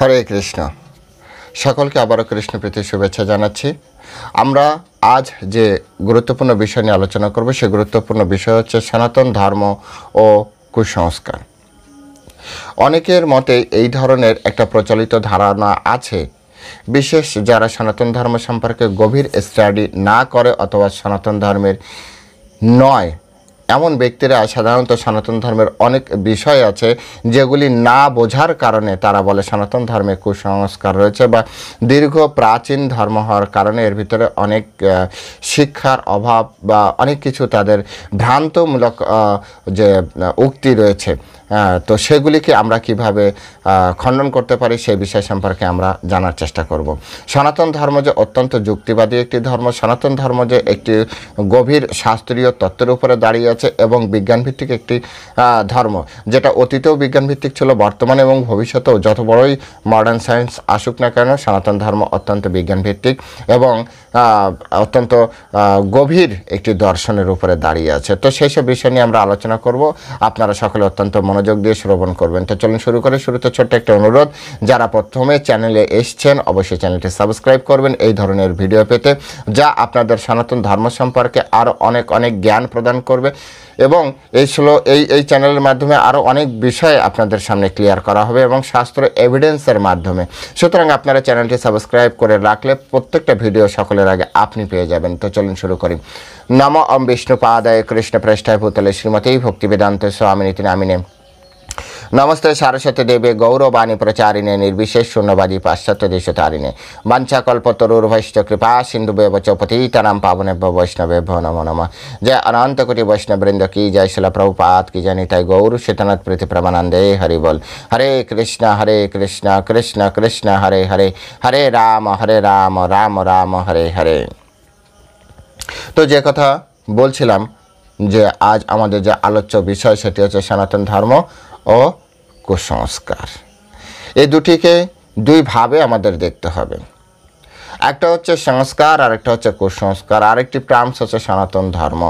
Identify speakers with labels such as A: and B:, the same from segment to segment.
A: হরে কৃষ্ণ। সকলকে আবারও কৃষ্ণপ্রীতি শুভেচ্ছা জানাচ্ছি। আমরা আজ যে গুরুত্বপূর্ণ বিষয় নিয়ে আলোচনা করব সে গুরুত্বপূর্ণ বিষয় হচ্ছে সনাতন ধর্ম ও কুসংস্কার। অনেকের মতে এই ধরনের একটা প্রচলিত ধারণা আছে, বিশেষ যারা সনাতন ধর্ম সম্পর্কে গভীর স্টাডি না করে অথবা সনাতন ধর্মের নয় এমন ব্যক্তিরা সাধারণত সনাতন ধর্মের অনেক বিষয় আছে যেগুলি না বোঝার কারণে তারা বলে সনাতন ধর্মে কুসংস্কার রয়েছে বা দীর্ঘ প্রাচীন ধর্ম হওয়ার কারণে এর ভিতরে অনেক শিক্ষার অভাব বা অনেক কিছু তাদের ভ্রান্তমূলক যে উক্তি রয়েছে, তো সেগুলিকে আমরা কিভাবে খণ্ডন করতে পারি সেই বিষয় সম্পর্কে আমরা জানার চেষ্টা করব। সনাতন ধর্ম যে অত্যন্ত যুক্তিবাদী একটি ধর্ম, সনাতন ধর্ম যে একটি গভীর শাস্ত্রীয় তত্ত্বের উপরে দাঁড়িয়ে আছে এবং বিজ্ঞানভিত্তিক একটি ধর্ম, যেটা অতীতেও বিজ্ঞানভিত্তিক ছিল, বর্তমানে এবং ভবিষ্যতেও যত বড়ই মডার্ন সায়েন্স আসুক না কেন সনাতন ধর্ম অত্যন্ত বিজ্ঞানভিত্তিক এবং অত্যন্ত গভীর একটি দর্শনের উপরে দাঁড়িয়ে আছে। তো সেই সব বিষয় নিয়ে আমরা আলোচনা করব। আপনারা সকলে অত্যন্ত মনোযোগ দিয়ে শ্রবণ করবেন। তো চলুন শুরু করে। শুরুতে ছোট্ট একটা অনুরোধ, যারা প্রথমে চ্যানেলে এসছেন অবশ্যই চ্যানেলটি সাবস্ক্রাইব করবেন এই ধরনের ভিডিও পেতে, যা আপনাদের সনাতন ধর্ম সম্পর্কে আরও অনেক জ্ঞান প্রদান করবে এবং এই চ্যানেলের মাধ্যমে আরও অনেক বিষয় আপনাদের সামনে ক্লিয়ার করা হবে এবং শাস্ত্র এভিডেন্সের মাধ্যমে। সুতরাং আপনারা চ্যানেলটি সাবস্ক্রাইব করে রাখলে প্রত্যেকটা ভিডিও সকলের আগে আপনি পেয়ে যাবেন। তো চলুন শুরু করি। নমো ওম বিষ্ণুপাদায় কৃষ্ণ প্রেষ্ঠায় ভূতলে শ্রীমতী ভক্তিবেদান্ত স্বামিনীতি নামিনে নমস্তে সারস্বতী দেবে গৌরবাণী প্রচারিণে নির্বিশেষ শূন্যবাদী পাশ্চাত্য দেশতারিণে বাঞ্ছাকল্পতরুর্ভৈশ্চ কৃপা সিন্ধুবেব চ পতিতানাং পাবনেভ্যো বৈষ্ণবেভ্যো নমো নমঃ। जय अनंत कोटि वैष्णव वृंद की जय, शिला प्रभुपाद की जय, निताई गौर शीतनाथ प्रीति प्रमानंदे हरि बोल। हरे कृष्ण कृष्ण कृष्ण हरे हरे, हरे राम राम राम हरे हरे। তো যে কথা বলছিলাম যে আজ আমাদের যে আলোচ্য বিষয় সেটি হচ্ছে সনাতন ধর্ম ও কুসংস্কার। এই দুটিকে দুইভাবে আমাদের দেখতে হবে। একটা হচ্ছে সংস্কার আর একটা হচ্ছে কুসংস্কার। আরেকটি প্রামস হচ্ছে সনাতন ধর্ম।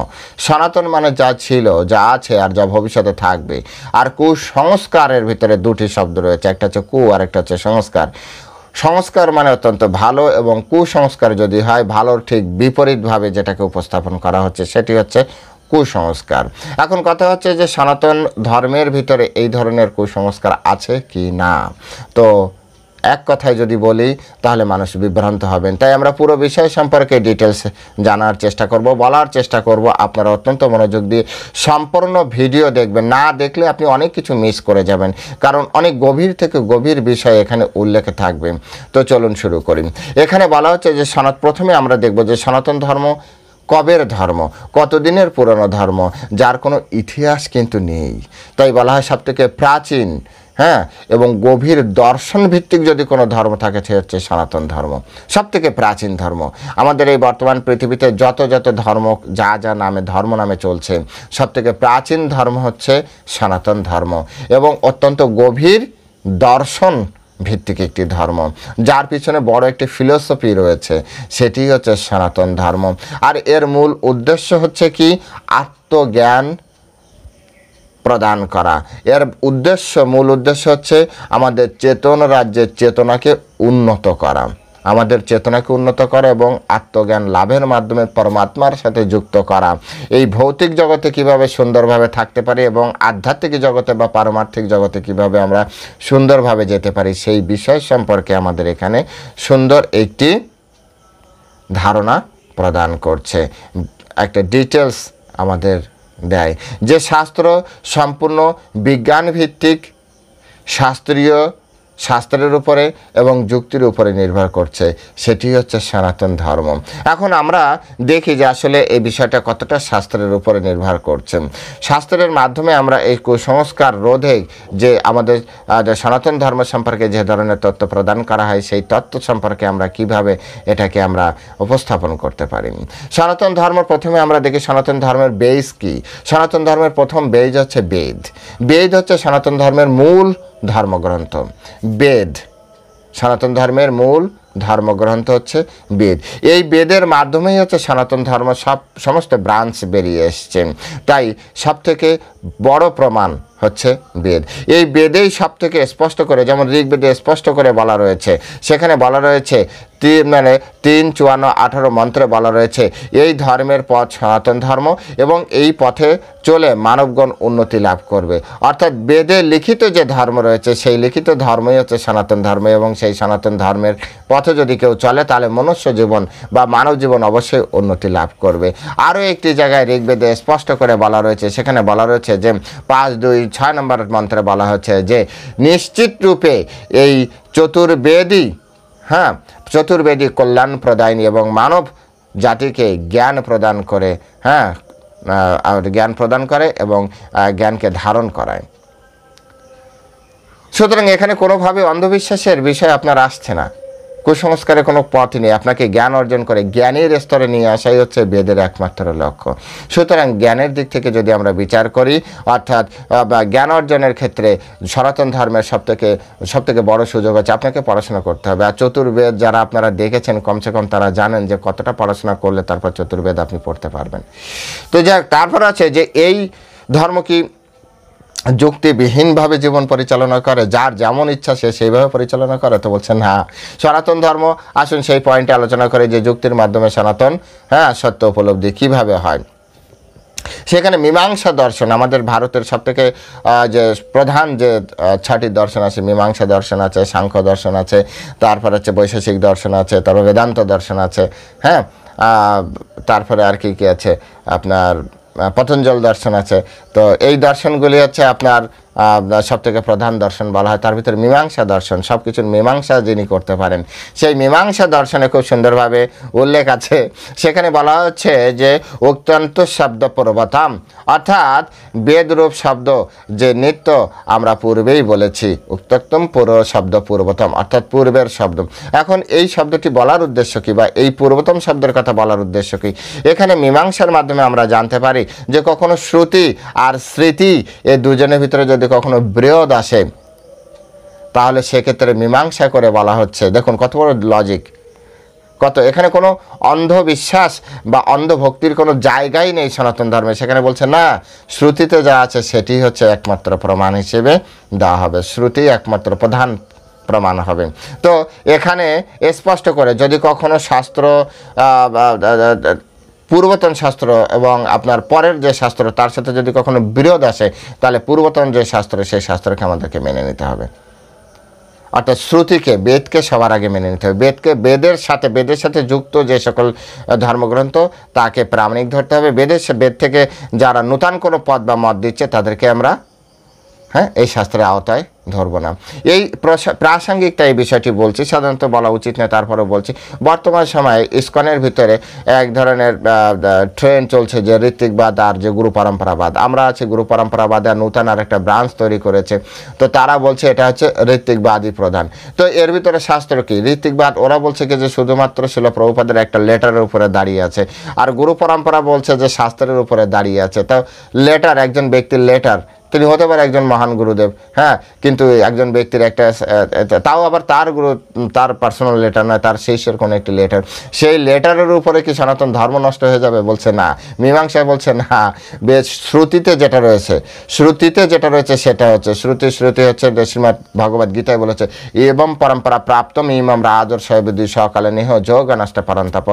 A: সনাতন মানে যা ছিল, যা আছে আর যা ভবিষ্যতে থাকবে। আর কুসংস্কারের ভিতরে দুটি শব্দ রয়েছে, একটা হচ্ছে কু আর একটা হচ্ছে সংস্কার। সংস্কার মানে অত্যন্ত ভালো এবং কুসংস্কার যদি হয় ভালোর ঠিক বিপরীতভাবে যেটাকে উপস্থাপন করা হচ্ছে সেটি হচ্ছে কুসংস্কার। এখন কথা হচ্ছে যে সনাতন ধর্মের ভিতরে এই ধরনের কুসংস্কার আছে কি না। তো এক কথায় যদি বলি তাহলে মানুষ বিভ্রান্ত হবেন। তাই আমরা পুরো বিষয় সম্পর্কে ডিটেলস জানার চেষ্টা করব, বলার চেষ্টা করব। আপনারা অত্যন্ত মনোযোগ দিয়ে সম্পূর্ণ ভিডিও দেখবেন, না দেখলে আপনি অনেক কিছু মিস করে যাবেন, কারণ অনেক গভীর থেকে গভীর বিষয় এখানে উল্লেখ থাকবে। তো চলুন শুরু করি। এখানে বলা হচ্ছে যে প্রথমে আমরা দেখব যে সনাতন ধর্ম কবের ধর্ম, কতদিনের পুরনো ধর্ম, যার কোনো ইতিহাস কিন্তু নেই। তাই বলা হয় সবথেকে প্রাচীন এবং গভীর দর্শন ভিত্তিক যদি কোনো ধর্ম থাকে সে হচ্ছে সনাতন ধর্ম, সবথেকে প্রাচীন ধর্ম। আমাদের এই বর্তমান পৃথিবীতে যত ধর্ম যা নামে ধর্ম নামে চলছে সবথেকে প্রাচীন ধর্ম হচ্ছে সনাতন ধর্ম এবং অত্যন্ত গভীর দর্শন ভিত্তিক একটি ধর্ম, যার পিছনে বড় একটি ফিলোসফি রয়েছে, সেটি হচ্ছে সনাতন ধর্ম। আর এর মূল উদ্দেশ্য হচ্ছে কি? আত্মজ্ঞান প্রদান করা। এর মূল উদ্দেশ্য হচ্ছে আমাদের চেতন রাজ্যের চেতনাকে উন্নত করা, আমাদের চেতনাকে উন্নত করা এবং আত্মজ্ঞান লাভের মাধ্যমে পরমাত্মার সাথে যুক্ত করা। এই ভৌতিক জগতে কিভাবে সুন্দরভাবে থাকতে পারি এবং আধ্যাত্মিক জগতে বা পারমার্থিক জগতে কিভাবে আমরা সুন্দরভাবে যেতে পারি সেই বিষয় সম্পর্কে আমাদের এখানে সুন্দর একটি ধারণা প্রদান করছে, একটা ডিটেলস আমাদের দেয়। যে শাস্ত্র সম্পূর্ণ বিজ্ঞানভিত্তিক, শাস্ত্রের উপরে এবং যুক্তির উপরে নির্ভর করছে, সেটি হচ্ছে সনাতন ধর্ম। এখন আমরা দেখি যে আসলে এই বিষয়টা কতটা শাস্ত্রের উপরে নির্ভর করছে। শাস্ত্রের মাধ্যমে আমরা এই কুসংস্কার রোধে যে আমাদের সনাতন ধর্ম সম্পর্কে যে ধরনের তথ্য প্রদান করা হয় সেই তথ্য সম্পর্কে আমরা কিভাবে এটাকে আমরা উপস্থাপন করতে পারি। সনাতন ধর্ম প্রথমে আমরা দেখি সনাতন ধর্মের বেজ কি। সনাতন ধর্মের প্রথম বেজ হচ্ছে বেদ। বেদ হচ্ছে সনাতন ধর্মের মূল ধর্মগ্রন্থ। বেদ সনাতন ধর্মের মূল ধর্মগ্রন্থ হচ্ছে বেদ। এই বেদের মাধ্যমেই হচ্ছে সনাতন ধর্ম সমস্ত ব্রাঞ্চ বেরিয়ে এসছে। তাই সবথেকে বড় প্রমাণ হচ্ছে বেদ। এই বেদেই সব থেকে স্পষ্ট করে, যেমন ঋগ্বেদে স্পষ্ট করে বলা রয়েছে, সেখানে বলা রয়েছে 3, 54, 18 মন্ত্রে বলা রয়েছে এই ধর্মের পথ সনাতন ধর্ম এবং এই পথে চলে মানবগণ উন্নতি লাভ করবে। অর্থাৎ বেদে লিখিত যে ধর্ম রয়েছে সেই লিখিত ধর্মই হচ্ছে সনাতন ধর্ম, এবং সেই সনাতন ধর্মের পথে যদি কেউ চলে তাহলে মনুষ্য জীবন বা মানব জীবন অবশ্যই উন্নতি লাভ করবে। আরও একটি জায়গায় ঋগ্বেদে স্পষ্ট করে বলা রয়েছে, সেখানে বলা রয়েছে যে 5, 2, 6 নম্বর মন্ত্রে বলা হচ্ছে যে নিশ্চিত রূপে এই চতুর্বেদী, চতুর্বেদী কল্যাণ প্রদায়নী এবং মানব জাতিকে জ্ঞান প্রদান করে, জ্ঞান প্রদান করে এবং জ্ঞানকে ধারণ করায়। সুতরাং এখানে কোনোভাবে অন্ধবিশ্বাসের বিষয় আপনার আসছে না, কুসংস্কারের কোনো পথ নেই। আপনাকে জ্ঞান অর্জন করে জ্ঞানের স্তরে নিয়ে আসাই হচ্ছে বেদের একমাত্র লক্ষ্য। সুতরাং জ্ঞানের দিক থেকে যদি আমরা বিচার করি, অর্থাৎ জ্ঞান অর্জনের ক্ষেত্রে সনাতন ধর্মের সবথেকে বড় সুযোগ হচ্ছে আপনাকে পড়াশোনা করতে হবে। আর চতুর্বেদ যারা আপনারা দেখেছেন কমসে কম তারা জানেন যে কতটা পড়াশোনা করলে তারপর চতুর্বেদ আপনি পড়তে পারবেন। তো যাক, তারপর আছে যে এই ধর্ম কি যুক্তিবিহীনভাবে জীবন পরিচালনা করে, যার যেমন ইচ্ছা সে সেইভাবে পরিচালনা করে? তো বলছেন হ্যাঁ, সনাতন ধর্ম, আসুন সেই পয়েন্টে আলোচনা করে যে যুক্তির মাধ্যমে সনাতন সত্য উপলব্ধি কিভাবে হয়। সেখানে মীমাংসা দর্শন, আমাদের ভারতের সবথেকে যে প্রধান যে 6টি দর্শন আছে, মীমাংসা দর্শন আছে, সাংখ্য দর্শন আছে, তারপর হচ্ছে বৈশেষিক দর্শন আছে, তারপর বেদান্ত দর্শন আছে, তারপরে আর কি আছে আপনার পতঞ্জল দর্শন আছে। তো এই দর্শনগুলি হচ্ছে আপনার সবথেকে প্রধান দর্শন বলা হয়। তার ভিতরে মীমাংসা দর্শন, সব কিছুর মীমাংসা যিনি করতে পারেন, সেই মীমাংসা দর্শনে খুব সুন্দরভাবে উল্লেখ আছে। সেখানে বলা হচ্ছে যে উক্তান্ত শব্দ পূর্বতম, অর্থাৎ বেদরূপ শব্দ যে নিত্য আমরা পূর্বেই বলেছি, উক্তম পূর্ব শব্দ পূর্বতম, অর্থাৎ পূর্বের শব্দ। এখন এই শব্দটি বলার উদ্দেশ্য কী, বা এই পূর্বতম শব্দের কথা বলার উদ্দেশ্য কী? এখানে মীমাংসার মাধ্যমে আমরা জানতে পারি যে কখনো শ্রুতি আর স্মৃতি এই দুজনের ভিতরে যদি কখনো বিরোধ আসে তাহলে সেক্ষেত্রে মীমাংসা করে বলা হচ্ছে, দেখুন কত বড় লজিক, এখানে কোনো অন্ধবিশ্বাস বা অন্ধভক্তির কোনো জায়গাই নেই সনাতন ধর্মে। সেখানে বলছে না, শ্রুতিতে যা আছে সেটি হচ্ছে একমাত্র প্রমাণ হিসেবে দেওয়া হবে, শ্রুতি একমাত্র প্রধান প্রমাণ হবে। তো এখানে স্পষ্ট করে যদি কখনো শাস্ত্র পূর্বতন শাস্ত্র এবং আপনার পরের যে শাস্ত্র তার সাথে যদি কখনো বিরোধ আসে তাহলে পূর্বতন যে শাস্ত্র সেই শাস্ত্রকে আমাদেরকে মেনে নিতে হবে। অর্থাৎ শ্রুতিকে, বেদকে সবার আগে মেনে নিতে হবে। বেদের সাথে যুক্ত যে সকল ধর্মগ্রন্থ তাকে প্রামাণিক ধরতে হবে। বেদ থেকে যারা নূতন কোনো পদ বা মত দিচ্ছে তাদেরকে আমরা এই শাস্ত্রের আওতায় ধরবো না। এই প্রাসঙ্গিকটা এই বিষয়টি বলছি, সাধারণত বলা উচিত না, তারপরেও বলছি। বর্তমান সময়ে ইসকনের ভিতরে এক ধরনের ট্রেন্ড চলছে যে ঋত্বিকবাদ আর যে গুরু পরম্পরাবাদ। আমরা আছি গুরু পরম্পরাবাদ আর নূতন আর একটা ব্রাঞ্চ তৈরি করেছে, তো তারা বলছে এটা হচ্ছে ঋত্বিকবাদই প্রধান। তো এর ভিতরে শাস্ত্র কি? ঋত্বিকবাদ ওরা বলছে কি যে শুধুমাত্র শিল প্রভুপাদের একটা লেটারের উপরে দাঁড়িয়ে আছে, আর গুরু পরম্পরা বলছে যে শাস্ত্রের উপরে দাঁড়িয়ে আছে। তাও লেটার, একজন ব্যক্তির লেটার, তিনি হতে পারে একজন মহান গুরুদেব, কিন্তু একজন ব্যক্তির একটা, তাও আবার তার পার্সোনাল লেটার নয়, তার শিষ্যের কোনো একটি লেটার, সেই লেটারের উপরে কি সনাতন ধর্ম নষ্ট হয়ে যাবে? বলছে না। মীমাংসায় বলছে না, শ্রুতিতে যেটা রয়েছে সেটা হচ্ছে শ্রুতি হচ্ছে শ্রীমদ্ ভগবদ গীতায় বলেছে এবং পরম্পরা প্রাপ্ত ইমাম রাজর সহবিধি সকালে নেহ যোগ নষ্ট পরন্তপ,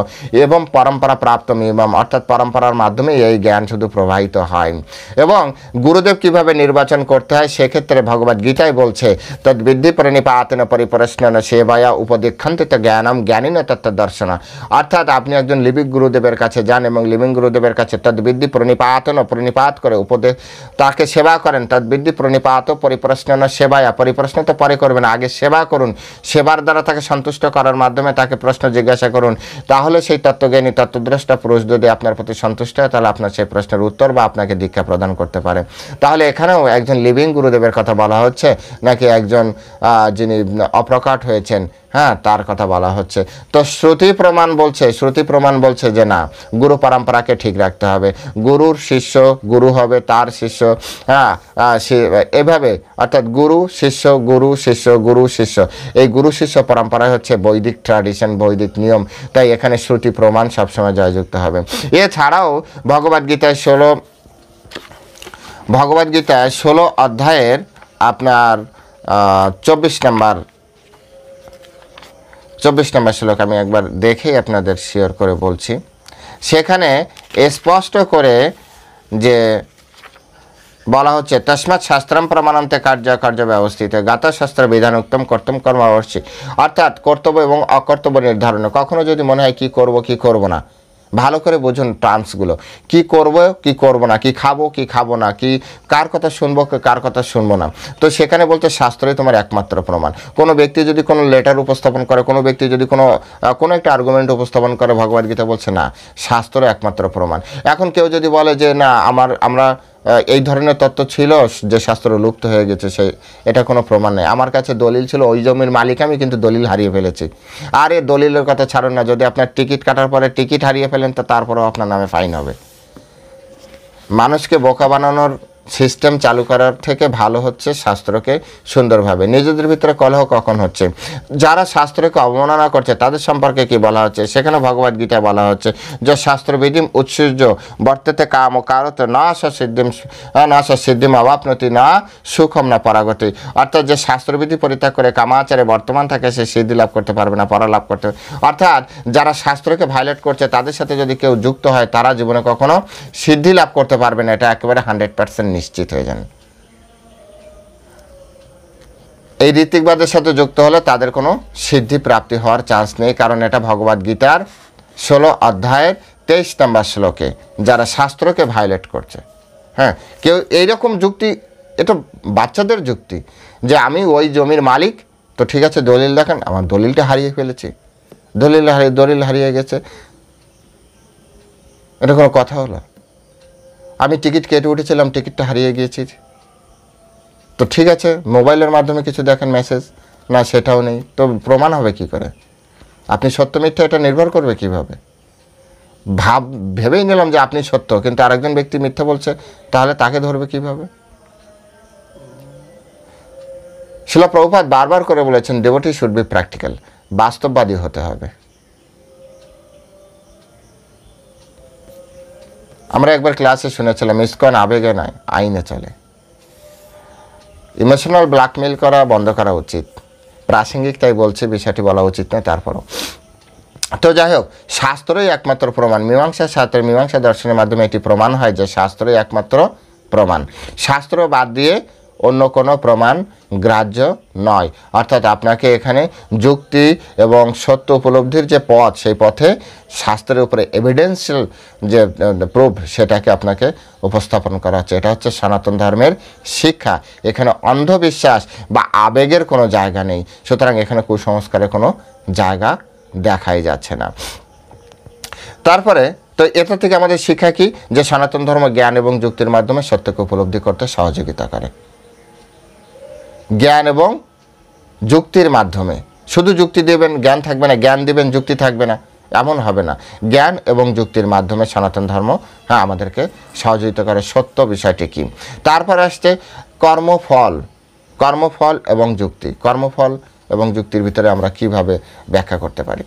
A: এবং পরম্পরা প্রাপ্ত ইমাম, অর্থাৎ পরম্পরার মাধ্যমে এই জ্ঞান শুধু প্রবাহিত হয়। এবং গুরুদেব কিভাবে নির্বাচন করতে হয় সেক্ষেত্রে ভগবদ গীতায় বলছে তদ্বিদ্ধি প্রণিপাতেন পরিপ্রশ্নন সেবায়া উপদীক্ষন্তিত জ্ঞানম জ্ঞানীন তত্ত্ব দর্শন, অর্থাৎ আপনি একজন লিভিং গুরুদেবের কাছে যান এবং লিভিং গুরুদেবের কাছে তদ্বিদ্ধি প্রণিপাত করে তাকে সেবা করেন। তদ্বিদ্ধি প্রণিপাত পরিপ্রশ্নন সেবায়া, পরিপ্রশ্ন তো পরে করবেন, আগে সেবা করুন, সেবার দ্বারা তাকে সন্তুষ্ট করার মাধ্যমে তাকে প্রশ্ন জিজ্ঞাসা করুন, তাহলে সেই তত্ত্বজ্ঞানী তত্ত্বদ্রষ্টা পুরুষ যদি আপনার প্রতি সন্তুষ্ট হয় তাহলে আপনার সেই প্রশ্নের উত্তর বা আপনাকে দীক্ষা প্রদান করতে পারে। তাহলে এখানেও একজন লিভিং গুরুদেবের কথা বলা হচ্ছে নাকি একজন যিনি অপ্রকট হয়েছেন তার কথা বলা হচ্ছে? তো শ্রুতি প্রমাণ বলছে যে না, গুরু পরম্পরাকে ঠিক রাখতে হবে, গুরুর শিষ্য গুরু হবে, তার শিষ্য এভাবে, অর্থাৎ গুরু শিষ্য এই গুরু শিষ্য পরম্পরায় হচ্ছে বৈদিক ট্র্যাডিশন, বৈদিক নিয়ম। তাই এখানে শ্রুতি প্রমাণ সবসময় জয়যুক্ত হবে। এছাড়াও ভগবদ গীতায় ভগবদ্গীতায় 16 অধ্যায়ের আপনার 24 নম্বর শ্লোক আমি একবার দেখেই আপনাদের শেয়ার করে বলছি। সেখানে স্পষ্ট করে যে বলা হচ্ছে, তস্মাৎ শাস্ত্রম প্রমাণন্তে কার্য ব্যবস্থিত গাতা শাস্ত্র বিধান উত্তম কর্তম কর্ম অবশ্যই। অর্থাৎ কর্তব্য এবং অকর্তব্য নির্ধারণে কখনো যদি মনে হয় কি করব কি করব না, ভালো করে বুঝুন টার্মসগুলো, কি করব কি করব না, কি খাবো কি খাবো না, কি কার কথা শুনবো কার কথা শুনবো না। তো সেখানে বলতে শাস্ত্রই তোমার একমাত্র প্রমাণ। কোনো ব্যক্তি যদি কোনো লেটার উপস্থাপন করে, কোনো ব্যক্তি যদি কোনো একটা আর্গুমেন্ট উপস্থাপন করে, ভগবদ্গীতা বলছে না, শাস্ত্র একমাত্র প্রমাণ। এখন কেউ যদি বলে যে না আমরা এই ধরনের তত্ত্ব ছিল যে শাস্ত্র লুপ্ত হয়ে গেছে, এটা কোনো প্রমাণ নেই। আমার কাছে দলিল ছিল, ওই জমির মালিক আমি, কিন্তু দলিল হারিয়ে ফেলেছি। আর এই দলিলের কথা ছাড়ুন না, যদি আপনার টিকিট কাটার পরে টিকিট হারিয়ে ফেলেন তো তারপরেও আপনার নামে ফাইন হবে। মানুষকে বোকা বানানোর সিস্টেম চালু করার থেকে ভালো হচ্ছে শাস্ত্রকে সুন্দরভাবে। নিজেদের ভিতরে কলহ কখন হচ্ছে, যারা শাস্ত্রকে অবমাননা করছে তাদের সম্পর্কে কি বলা হচ্ছে, সেখানে ভগবদ্গীতায় বলা হচ্ছে যে শাস্ত্রবিধিম উৎসৃজ্য বর্তেতে কাম কারত না সিদ্ধিম অবাপনতি না সুখম না পরাগতি। অর্থাৎ যে শাস্ত্রবিধি পরিত্যাগ করে কামাচারে বর্তমান থাকে সে সিদ্ধি লাভ করতে পারবে না, পরলাভ করতে। অর্থাৎ যারা শাস্ত্রকে ভায়োলেট করছে তাদের সাথে যদি কেউ যুক্ত হয় তারা জীবনে কখনো সিদ্ধি লাভ করতে পারবে না, এটা একেবারে 100% নিশ্চিত হয়ে যান। এই ঋত্বিকবাদের সাথে যুক্ত হলে তাদের কোনো সিদ্ধি প্রাপ্তি হওয়ার চান্স নেই, কারণ এটা ভগবদ্গীতার 16 অধ্যায়ের 23 নম্বর শ্লোকে যারা শাস্ত্রকে ভায়োলেট করছে। হ্যাঁ, কেউ এইরকম যুক্তি, এটা বাচ্চাদের যুক্তি যে আমি ওই জমির মালিক, তো ঠিক আছে দলিল দেখান, আমার দলিলটা হারিয়ে ফেলেছি, দলিল হারিয়ে গেছে, এটা কোনো কথা হলো? আমি টিকিট কেটে উঠেছিলাম, টিকিটটা হারিয়ে গিয়েছি, তো ঠিক আছে মোবাইলের মাধ্যমে কিছু দেখেন মেসেজ, না সেটাও নেই, তো প্রমাণ হবে কি করে? আপনি সত্য মিথ্যা এটা নির্ভর করবে কিভাবে? ভেবেই নিলাম যে আপনি সত্য, কিন্তু আরেকজন ব্যক্তি মিথ্যা বলছে, তাহলে তাকে ধরবে কিভাবে? শিলা প্রভুপাদ বারবার করে বলেছেন ডিভোটি শুড বি প্র্যাকটিক্যাল, বাস্তববাদী হতে হবে। আমরা একবার ক্লাসে শুনেছিলাম ইসকন আবেগে নয় আইনে চলে। ইমোশনাল ব্ল্যাকমেল করা বন্ধ করা উচিত, প্রাসঙ্গিক তাই বলছে, বিষয়টি বলা উচিত নয়, তারপরও। তো যাই হোক, শাস্ত্রই একমাত্র প্রমাণ। মীমাংসা দর্শনের মাধ্যমে এটি প্রমাণ হয় যে শাস্ত্রই একমাত্র প্রমাণ। শাস্ত্র বাদ দিয়ে অন্য কোনো প্রমাণ গ্রাহ্য নয়। অর্থাৎ আপনাকে এখানে যুক্তি এবং সত্য উপলব্ধির যে পথ, সেই পথে শাস্ত্রের উপরে এভিডেন্সিয়াল যে প্রুফ, সেটাকে আপনাকে উপস্থাপন করা হচ্ছে। এটা হচ্ছে সনাতন ধর্মের শিক্ষা। এখানে অন্ধবিশ্বাস বা আবেগের কোনো জায়গা নেই, সুতরাং এখানে কুসংস্কারের কোনো জায়গা দেখাই যাচ্ছে না। তারপরে তো এটা থেকে আমাদের শিক্ষা কি, যে সনাতন ধর্ম জ্ঞান এবং যুক্তির মাধ্যমে সত্যকে উপলব্ধি করতে সহযোগিতা করে। জ্ঞান এবং যুক্তির মাধ্যমে, শুধু যুক্তি দেবেন জ্ঞান থাকবে না, জ্ঞান দিবেন যুক্তি থাকবে না, এমন হবে না। জ্ঞান এবং যুক্তির মাধ্যমে সনাতন ধর্ম আমাদেরকে সহযোগিতা করে। সত্য বিষয়টি কি? তারপর আসছে কর্মফল এবং যুক্তি। কর্মফল এবং যুক্তির ভিতরে আমরা কিভাবে ব্যাখ্যা করতে পারি?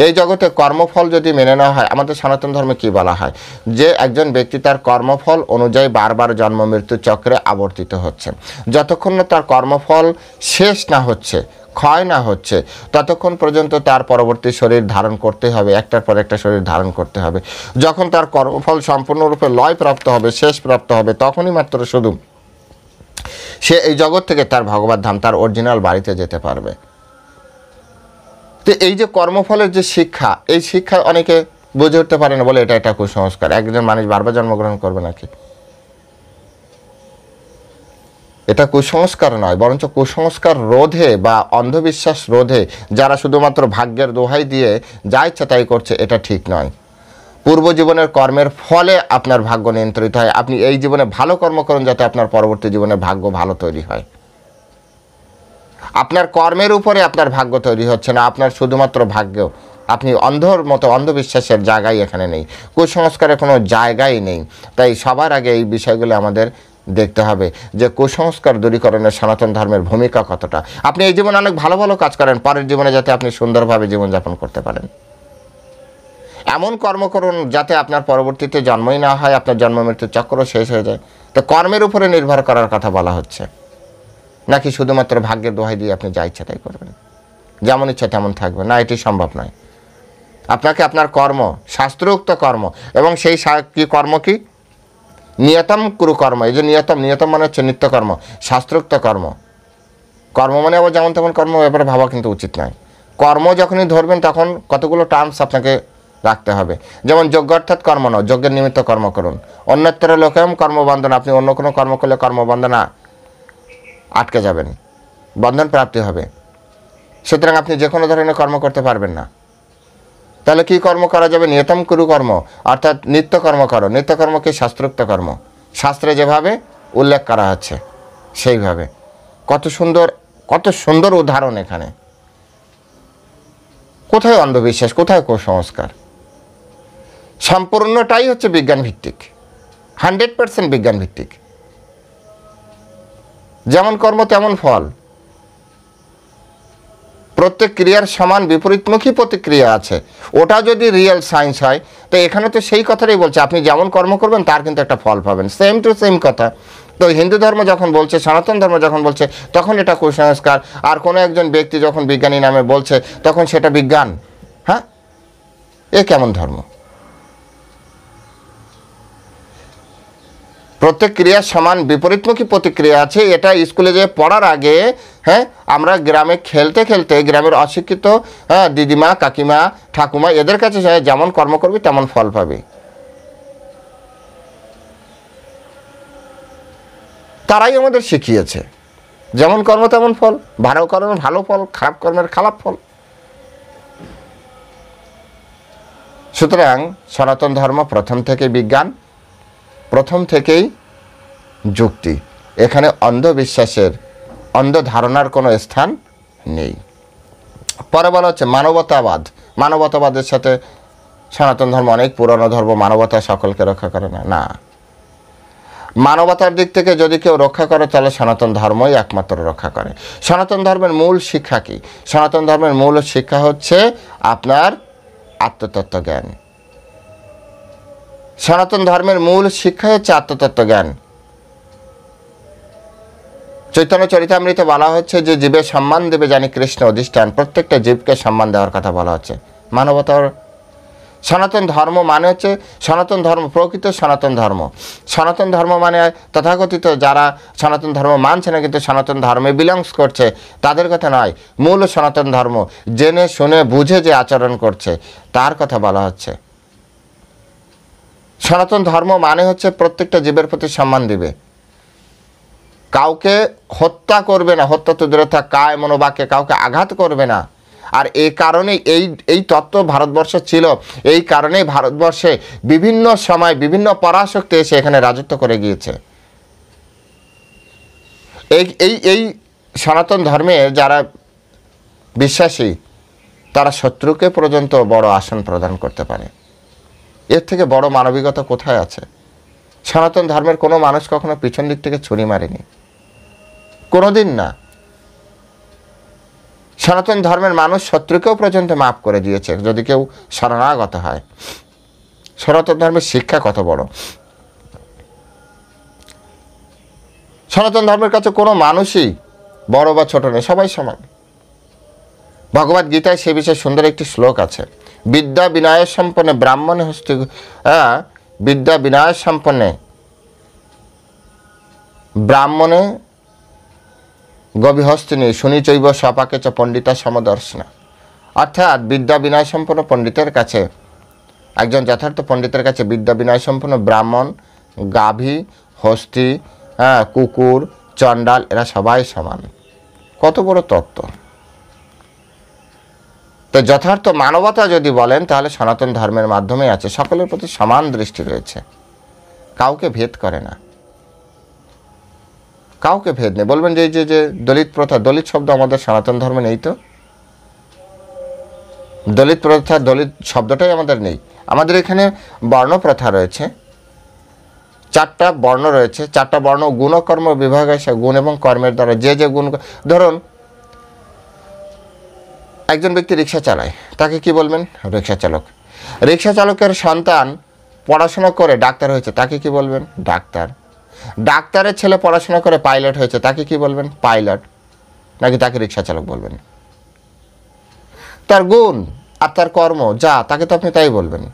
A: এই জগতে কর্মফল যদি মেনে নেওয়া হয়, আমাদের সনাতন ধর্মে কি বলা হয়, যে একজন ব্যক্তি তার কর্মফল অনুযায়ী বারবার জন্ম মৃত্যু চক্রে আবর্তিত হচ্ছে। যতক্ষণ না তার কর্মফল শেষ না হচ্ছে, ক্ষয় না হচ্ছে, ততক্ষণ পর্যন্ত তার পরবর্তী শরীর ধারণ করতে হবে, একটার পর একটা শরীর ধারণ করতে হবে। যখন তার কর্মফল সম্পূর্ণরূপে লয় প্রাপ্ত হবে, শেষ প্রাপ্ত হবে, তখনই মাত্র শুধু সে এই জগৎ থেকে তার ভগবত ধাম, তার অরিজিনাল বাড়িতে যেতে পারবে। তো এই যে কর্মফলের যে শিক্ষা, এই শিক্ষা অনেকে বুঝে উঠতে পারে না, বলে এটা কুসংস্কার। একজন মানুষ বারবার জন্মগ্রহণ করবে নাকি? এটা কুসংস্কার নয়, বরঞ্চ কুসংস্কার রোধে বা অন্ধবিশ্বাস রোধে যারা শুধুমাত্র ভাগ্যের দোহাই দিয়ে যা ইচ্ছা তাই করছে, এটা ঠিক নয়। পূর্ব জীবনের কর্মের ফলে আপনার ভাগ্য নিয়ন্ত্রিত হয়। আপনি এই জীবনে ভালো কর্ম করুন যাতে আপনার পরবর্তী জীবনে ভাগ্য ভালো তৈরি হয়। আপনার কর্মের উপরে আপনার ভাগ্য তৈরি হচ্ছে না, আপনার শুধুমাত্র ভাগ্য। আপনি অন্ধর মতো, অন্ধবিশ্বাসের জায়গায় এখানে নেই, কুসংস্কারের কোনো জায়গাই নেই। তাই সবার আগে এই বিষয়গুলো আমাদের দেখতে হবে যে কুসংস্কার দূরীকরণের সনাতন ধর্মের ভূমিকা কতটা। আপনি এই জীবনে অনেক ভালো ভালো কাজ করেন, পরের জীবনে যাতে আপনি সুন্দরভাবে জীবনযাপন করতে পারেন। এমন কর্ম করুন যাতে আপনার পরবর্তীতে জন্মই না হয়, আপনার জন্ম মৃত্যুর চক্র শেষ হয়ে যায়। তো কর্মের উপরে নির্ভর করার কথা বলা হচ্ছে, নাকি শুধুমাত্র ভাগ্যের দোহাই দিয়ে আপনি যা ইচ্ছা তাই করবেন, যেমন ইচ্ছা তেমন থাকবেন? না, এটি সম্ভব নয়। আপনাকে আপনার কর্ম, শাস্ত্রোক্ত কর্ম, এবং সেই কি কর্ম কি? নিয়তম কুরু কর্ম। এই যে নিয়তম, নিয়তম মানে হচ্ছে নিত্যকর্ম, শাস্ত্রোক্ত কর্ম। কর্ম মানে আবার যেমন তেমন কর্ম ব্যাপারে ভাবা কিন্তু উচিত নয়। কর্ম যখনই ধরবেন তখন কতগুলো টার্মস আপনাকে রাখতে হবে। যেমন যজ্ঞ অর্থাৎ কর্ম নয়, যজ্ঞের নিমিত্ত কর্ম করুন। অন্যত্র লোকেম কর্মবন্ধন, আপনি অন্য কোনো কর্ম করলে কর্মবন্ধনা আটকে যাবেন, বন্ধন প্রাপ্তি হবে। সুতরাং আপনি যে কোনো ধরনের কর্ম করতে পারবেন না। তাহলে কি কর্ম করা যাবে? নিয়তম কুরু কর্ম, অর্থাৎ নিত্যকর্ম করো। নিত্যকর্ম কি? শাস্ত্রোক্ত কর্ম, শাস্ত্রে যেভাবে উল্লেখ করা আছে সেইভাবে। কত সুন্দর, কত সুন্দর উদাহরণ এখানে। কোথায় অন্ধবিশ্বাস, কোথায় কুসংস্কার? সম্পূর্ণটাই হচ্ছে বিজ্ঞান ভিত্তিক, 100% বিজ্ঞান ভিত্তিক। যেমন কর্ম তেমন ফল, প্রত্যেক ক্রিয়ার সমান বিপরীতমুখী প্রতিক্রিয়া আছে। ওটা যদি রিয়েল সায়েন্স হয়, তো এখানে তো সেই কথাটাই বলছে, আপনি যেমন কর্ম করবেন তার কিন্তু একটা ফল পাবেন, সেম টু সেম কথা। তো হিন্দু ধর্ম যখন বলছে, সনাতন ধর্ম যখন বলছে, তখন এটা কুসংস্কার। আর কোনো একজন ব্যক্তি যখন বিজ্ঞানী নামে বলছে, তখন সেটা বিজ্ঞান। হ্যাঁ, এ কেমন ধর্ম? প্রত্যেক ক্রিয়ার সমান বিপরীতমুখী প্রতিক্রিয়া আছে, এটা স্কুলে যেয়ে পড়ার আগে, হ্যাঁ, আমরা গ্রামে খেলতে খেলতে গ্রামের অশিক্ষিত দিদিমা, কাকিমা, ঠাকুমা এদের কাছে যেমন কর্ম করবি তেমন ফল পাবি। তারাই আমাদের শিখিয়েছে, যেমন কর্ম তেমন ফল, ভালো কর্মের ভালো ফল, খারাপ কর্মের খারাপ ফল। সুতরাং সনাতন ধর্ম প্রথম থেকে বিজ্ঞান, প্রথম থেকেই যুক্তি। এখানে অন্ধবিশ্বাসের, অন্ধ ধারণার কোনো স্থান নেই। পরে বলা হচ্ছে মানবতাবাদ। মানবতাবাদের সাথে সনাতন ধর্ম অনেক পুরনো ধর্ম, মানবতা সকলকে রক্ষা করে না। না, মানবতার দিক থেকে যদি কেউ রক্ষা করে তাহলে সনাতন ধর্মই একমাত্র রক্ষা করে। সনাতন ধর্মের মূল শিক্ষা কি? সনাতন ধর্মের মূল শিক্ষা হচ্ছে আপনার আত্মতত্ত্ব জ্ঞান। সনাতন ধর্মের মূল শিক্ষা হচ্ছে আত্মতত্ত্ব জ্ঞান। চৈতন্য চরিতামৃতে বলা হচ্ছে যে জীবের সম্মান দেবে জানি কৃষ্ণ অধিষ্ঠান। প্রত্যেকটা জীবকে সম্মান দেওয়ার কথা বলা হচ্ছে। মানবতার সনাতন ধর্ম মানে হচ্ছে, সনাতন ধর্ম প্রকৃত সনাতন ধর্ম। সনাতন ধর্ম মানে তথাকথিত যারা সনাতন ধর্ম মানছে না কিন্তু সনাতন ধর্মে বিলংস করছে তাদের কথা নয়। মূল সনাতন ধর্ম জেনে শুনে বুঝে যে আচরণ করছে তার কথা বলা হচ্ছে। সনাতন ধর্ম মানে হচ্ছে প্রত্যেকটা জীবের প্রতি সম্মান দিবে, কাউকে হত্যা করবে না, হত্যা তো দূরে থাক, কায় মনোবাক্যে কাউকে আঘাত করবে না। আর এই কারণেই এই তত্ত্ব ভারতবর্ষে ছিল। এই কারণেই ভারতবর্ষে বিভিন্ন সময় বিভিন্ন পরাশক্তি এসে এখানে রাজত্ব করে গিয়েছে। এই সনাতন ধর্মে যারা বিশ্বাসী তারা শত্রুকে পর্যন্ত বড় আসন প্রদান করতে পারে। এর থেকে বড় মানবিকতা কোথায় আছে? সনাতন ধর্মের কোনো মানুষ কখনো পিছন দিক থেকে ছুরি মারেনি, কোনোদিন না। সনাতন ধর্মের মানুষ শত্রুকেও পর্যন্ত মাফ করে দিয়েছে যদি কেউ শরণাগত হয়। সনাতন ধর্মের শিক্ষা কত বড়! সনাতন ধর্মের কাছে কোনো মানুষই বড় বা ছোট নেই, সবাই সমান। ভগবদ গীতায় সে বিষয়ে সুন্দর একটি শ্লোক আছে। বিদ্যা বিনয় সম্পন্নে ব্রাহ্মণে হস্তি, বিদ্যা বিনয় সম্পন্নে ব্রাহ্মণে গবিহস্তিনী শুনিচৈব সপাকে চ পণ্ডিতা সমদর্শনা। অর্থাৎ বিদ্যা বিনয় সম্পন্ন পণ্ডিতের কাছে, একজন যথার্থ পণ্ডিতের কাছে বিদ্যা বিনয় সম্পন্ন ব্রাহ্মণ, গাভী, হস্তি, কুকুর, চণ্ডাল এরা সবাই সমান। কত বড় তত্ত্ব! তো যথার্থ মানবতা যদি বলেন তাহলে সনাতন ধর্মের মাধ্যমে আছে। সকলের প্রতি সমান দৃষ্টি রয়েছে, কাউকে ভেদ করে না, কাউকে ভেদ নেই। বলবেন যে যে দলিত প্রথা, দলিত শব্দ আমাদের সনাতন ধর্মে নেই তো। দলিত প্রথা, দলিত শব্দটাই আমাদের নেই। আমাদের এখানে বর্ণ প্রথা রয়েছে, 4টা বর্ণ রয়েছে। 4টা বর্ণ গুণকর্ম বিভাগ আছে। গুণ এবং কর্মের দ্বারা যে যে গুণ, ধরুন একজন ব্যক্তি রিক্সা চালায়, তাকে কি বলবেন? রিক্সা চালক। রিক্সা চালকের সন্তান পড়াশোনা করে ডাক্তার হয়েছে, তাকে কি বলবেন? ডাক্তার। ডাক্তারের ছেলে পড়াশোনা করে পাইলট হয়েছে, তাকে কি বলবেন? পাইলট। নাকি তাকে রিক্সা চালক বলবেন? তার গুণ আর তার কর্ম যা, তাকে তো আপনি তাই বলবেন।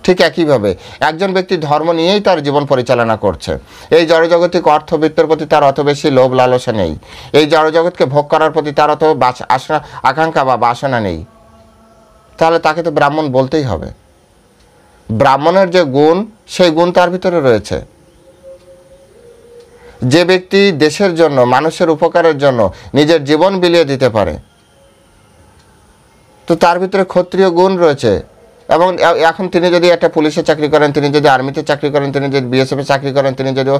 A: ঠিক একইভাবে একজন ব্যক্তি ধর্ম নিয়েই তার জীবন পরিচালনা করছে, এই জড়জগতিক অর্থবিত্তের প্রতি তার অত বেশি লোভ লালসা নেই, এই জড়জগৎকে ভোগ করার প্রতি তার অত আকাঙ্ক্ষা বা বাসনা নেই, তাহলে তাকে তো ব্রাহ্মণ বলতেই হবে। ব্রাহ্মণের যে গুণ, সেই গুণ তার ভিতরে রয়েছে। যে ব্যক্তি দেশের জন্য, মানুষের উপকারের জন্য নিজের জীবন বিলিয়ে দিতে পারে, তো তার ভিতরে ক্ষত্রিয় গুণ রয়েছে। এবং এখন তিনি যদি একটা পুলিশে চাকরি করেন, তিনি যদি আর্মিতে চাকরি করেন, তিনি যদি বিএসএফে চাকরি করেন, তিনি যদি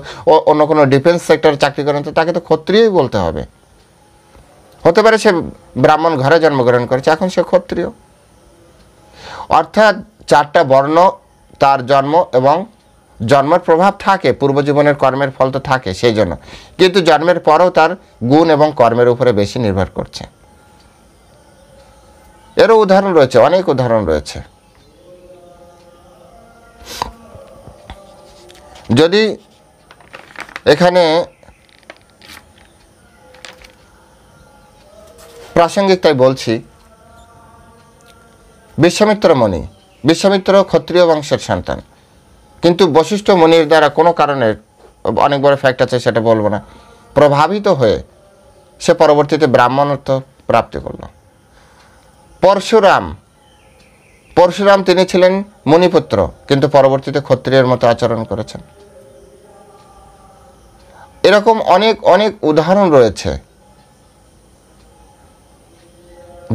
A: অন্য কোনো ডিফেন্স সেক্টরে চাকরি করেন, তো তাকে তো ক্ষত্রিয়ই বলতে হবে। হতে পারে সে ব্রাহ্মণ ঘরে জন্মগ্রহণ করেছে, এখন সে ক্ষত্রিয়। অর্থাৎ চারটা বর্ণ তার জন্ম এবং জন্মের প্রভাব থাকে, পূর্বজীবনের কর্মের ফল তো থাকে সেই জন্য, কিন্তু জন্মের পরেও তার গুণ এবং কর্মের উপরে বেশি নির্ভর করছে। এরও উদাহরণ রয়েছে, অনেক উদাহরণ রয়েছে। যদি এখানে প্রাসঙ্গিক তাই বলছি, বিশ্বামিত্র মুনি, বিশ্বামিত্র ক্ষত্রিয় বংশের সন্তান, কিন্তু বশিষ্ঠ মুনির দ্বারা কোনো কারণে, অনেক বড় ফ্যাক্ট আছে সেটা বলবো না, প্রভাবিত হয়ে সে পরবর্তীতে ব্রাহ্মণত্ব প্রাপ্তি করল। পরশুরাম তিনি ছিলেন মুনিপুত্র, কিন্তু পরবর্তীতে ক্ষত্রিয়ের মতো আচরণ করেছেন। এরকম অনেক অনেক উদাহরণ রয়েছে,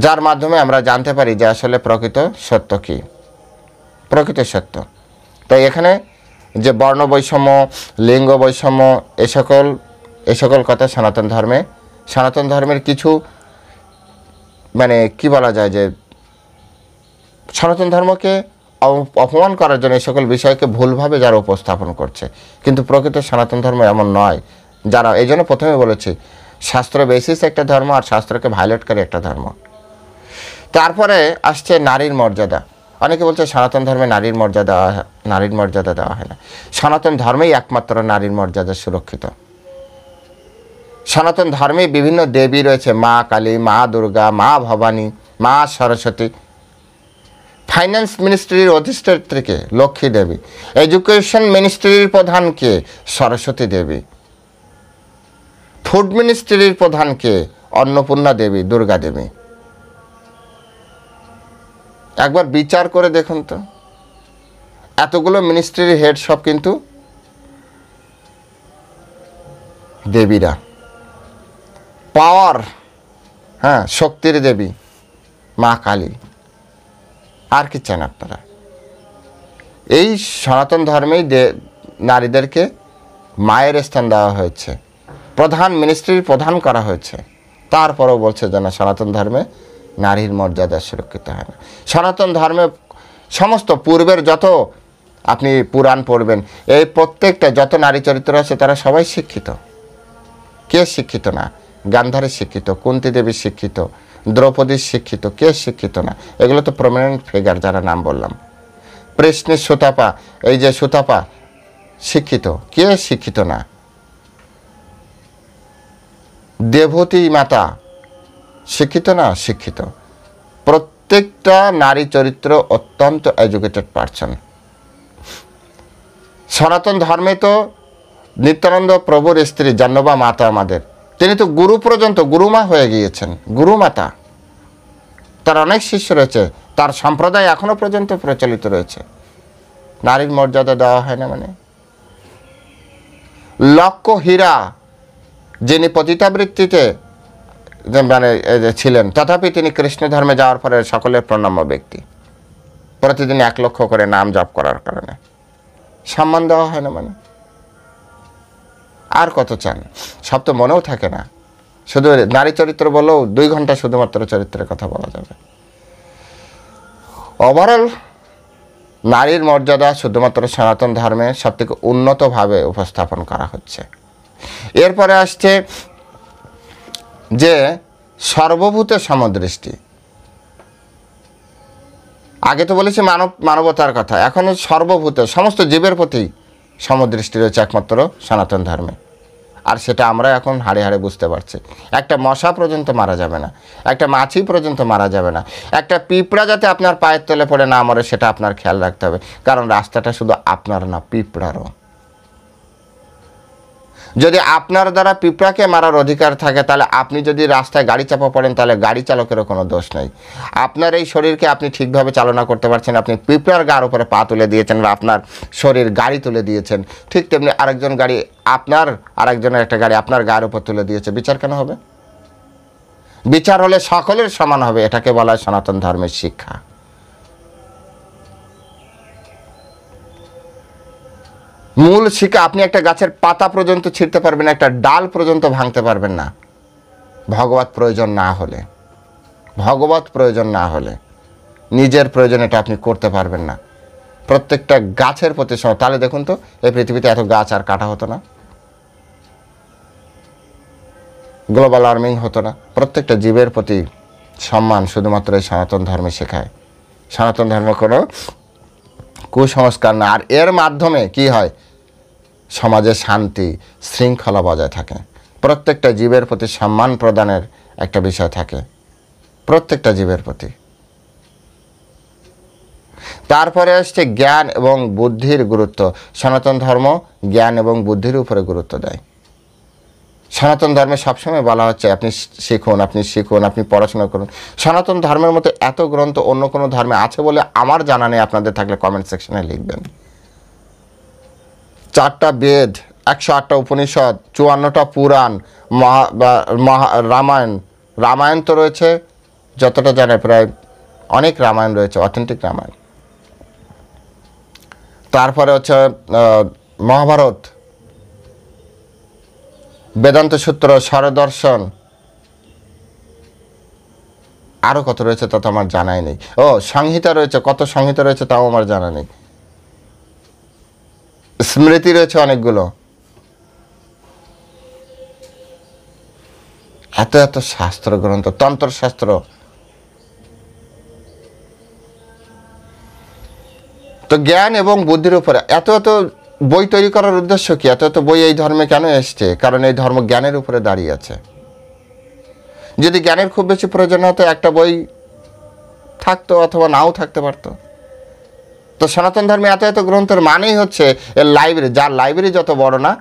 A: যার মাধ্যমে আমরা জানতে পারি যে আসলে প্রকৃত সত্য কি, প্রকৃত সত্য। তাই এখানে যে বর্ণ বৈষম্য, লিঙ্গ বৈষম্য, এ সকল কথা সনাতন ধর্মের কিছু, মানে কি বলা যায়, যে সনাতন ধর্মকে অপমান করার জন্য এই সকল বিষয়কে ভুলভাবে যারা উপস্থাপন করছে, কিন্তু প্রকৃত সনাতন ধর্ম এমন নয়। যারা, এই জন্য প্রথমে বলেছি, শাস্ত্র বেসিস একটা ধর্ম আর শাস্ত্রকে ভায়োলেটকারী একটা ধর্ম। তারপরে আসছে নারীর মর্যাদা। অনেকে বলছে সনাতন ধর্মে নারীর মর্যাদা দেওয়া হয় না। সনাতন ধর্মেই একমাত্র নারীর মর্যাদা সুরক্ষিত। সনাতন ধর্মে বিভিন্ন দেবী রয়েছে, মা কালী, মা দুর্গা, মা ভবানী, মা সরস্বতী। ফাইন্যান্স মিনিস্ট্রির অধিষ্ঠাত্রীকে লক্ষ্মী দেবী, এডুকেশন মিনিস্ট্রির প্রধানকে সরস্বতী দেবী, ফুড মিনিস্ট্রির প্রধানকে অন্নপূর্ণা দেবী, দুর্গা দেবী। একবার বিচার করে দেখুন তো, এতগুলো মিনিস্ট্রির হেড সব কিন্তু দেবীরা। পাওয়ার, হ্যাঁ, শক্তির দেবী মা কালী। আর কি চান আপনারা? এই সনাতন ধর্মেই নারীদেরকে মায়ের স্থান দেওয়া হয়েছে, প্রধান মিনিস্ট্রির প্রধান করা হয়েছে, তারপরেও বলছে যে না, সনাতন ধর্মে নারীর মর্যাদা সুরক্ষিত হয় না। সনাতন ধর্মে সমস্ত পূর্বের যত আপনি পুরাণ পড়বেন, এই প্রত্যেকটা যত নারী চরিত্র আছে তারা সবাই শিক্ষিত। কে শিক্ষিত না? গান্ধারী শিক্ষিত, কুন্তী দেবী শিক্ষিত, দ্রৌপদী শিক্ষিত, কে শিক্ষিত না? এগুলো তো প্রমিনেন্ট ফিগার যারা নাম বললাম। প্রশ্নের সুতাপা, এই যে সুতাপা শিক্ষিত, কে শিক্ষিত না? দেবতী মাতা শিক্ষিত না? শিক্ষিত। প্রত্যেকটা নারী চরিত্র অত্যন্ত এডুকেটেড পারসন। সনাতন ধর্মে তো নিত্যানন্দ প্রভুর স্ত্রী জাহ্নবা মাতা আমাদের, তিনি তো গুরু পর্যন্ত গুরুমা হয়ে গিয়েছেন, গুরুমাতা। তার অনেক শিষ্য রয়েছে, তার সম্প্রদায় এখনো পর্যন্ত প্রচলিত রয়েছে। নারীর মর্যাদা দেওয়া হয় না মানে? লক্ষ্য হীরা, যিনি পতিতাবৃত্তিতে মানে ছিলেন, তথাপি তিনি কৃষ্ণ ধর্মে যাওয়ার পরে সকলের প্রণম্য ব্যক্তি, প্রতিদিন 1 লক্ষ করে নাম জপ করার কারণে সম্মান দেওয়া হয় না মানে? আর কত চান? সব তো মনেও থাকে না। শুধু নারী চরিত্র বলেও 2 ঘন্টা শুধুমাত্র চরিত্রের কথা বলা যাবে। ওভারঅল নারীর মর্যাদা শুধুমাত্র সনাতন ধর্মে সবথেকে উন্নতভাবে উপস্থাপন করা হচ্ছে। এরপরে আসছে যে সর্বভূতে সমদৃষ্টি। আগে তো বলেছি মানবতার কথা, এখন সর্বভূতে, সমস্ত জীবের প্রতি সমদৃষ্টি রয়েছে একমাত্র সনাতন ধর্মে। আর সেটা আমরা এখন হাড়ে হাড়ে বুঝতে পারছি। একটা মশা পর্যন্ত মারা যাবে না, একটা মাছি পর্যন্ত মারা যাবে না, একটা পিঁপড়া যাতে আপনার পায়ের তলে পড়ে না মরে সেটা আপনার খেয়াল রাখতে হবে, কারণ রাস্তাটা শুধু আপনার না, পিঁপড়ারও। যদি আপনার দ্বারা পিঁপড়াকে মারার অধিকার থাকে, তাহলে আপনি যদি রাস্তায় গাড়ি চাপা পড়েন, তাহলে গাড়ি চালকেরও কোনো দোষ নেই। আপনার এই শরীরকে আপনি ঠিকভাবে চালনা করতে পারছেন, আপনি পিঁপড়ার গার উপরে পা তুলে দিয়েছেন বা আপনার শরীর গাড়ি তুলে দিয়েছেন, ঠিক তেমনি আরেকজন গাড়ি আপনার, আরেকজনের একটা গাড়ি আপনার গায়ের উপর তুলে দিয়েছে, বিচার কেন হবে? বিচার হলে সকলের সমান হবে। এটাকে বলা হয় সনাতন ধর্মের শিক্ষা। মূল শিক্ষা, আপনি একটা গাছের পাতা পর্যন্ত ছিঁড়তে পারবেন না, একটা ডাল পর্যন্ত ভাঙতে পারবেন না, ভগবত প্রয়োজন না হলে। ভগবত প্রয়োজন না হলে নিজের প্রয়োজন এটা আপনি করতে পারবেন না। প্রত্যেকটা গাছের প্রতি সময়, তাহলে দেখুন তো এই পৃথিবীতে এত গাছ আর কাটা হতো না, গ্লোবাল ওয়ার্মিং হতো না। প্রত্যেকটা জীবের প্রতি সম্মান শুধুমাত্র এই সনাতন ধর্মে শেখায়। সনাতন ধর্ম কোনো কুসংস্কার না। আর এর মাধ্যমে কি হয়? সমাজে শান্তি শৃঙ্খলা বজায় থাকে, প্রত্যেকটা জীবের প্রতি সম্মান প্রদানের একটা বিষয় থাকে, প্রত্যেকটা জীবের প্রতি। তারপরে আসছে জ্ঞান এবং বুদ্ধির গুরুত্ব। সনাতন ধর্ম জ্ঞান এবং বুদ্ধির উপরে গুরুত্ব দেয়। সনাতন ধর্মে সবসময় বলা হচ্ছে আপনি শিখুন, আপনি শিখুন, আপনি পড়াশোনা করুন। সনাতন ধর্মের মতো এত গ্রন্থ অন্য কোনো ধর্মে আছে বলে আমার জানা নেই, আপনাদের থাকলে কমেন্ট সেকশনে লিখবেন। 4টা বেদ, 108টা উপনিষদ, 54টা পুরাণ, রামায়ণ। রামায়ণ তো রয়েছে যতটা জানে, প্রায় অনেক রামায়ণ রয়েছে, অথেন্টিক রামায়ণ। তারপরে হচ্ছে মহাভারত, বেদান্ত সূত্র, স্বরদর্শন, আরও কত রয়েছে তা তো আমার জানাই নেই। ও সংহিতা রয়েছে, কত সংহিতা রয়েছে তাও আমার জানা নেই। স্মৃতি রয়েছে অনেকগুলো। এত এত শাস্ত্র গ্রন্থ, তন্ত্রশাস্ত্র। তো জ্ঞান এবং বুদ্ধির উপরে এত এত বই তৈরি করার উদ্দেশ্য কি? এত এত বই এই ধর্মে কেন এসছে? কারণ এই ধর্ম জ্ঞানের উপরে দাঁড়িয়ে আছে। যদি জ্ঞানের খুব বেশি প্রয়োজন হতো, একটা বই থাকতো অথবা নাও থাকতে পারতো। তো সনাতন ধর্মে এত এত গ্রন্থের মানেই হচ্ছে এর লাইব্রেরি। যার লাইব্রেরি যত বড় না,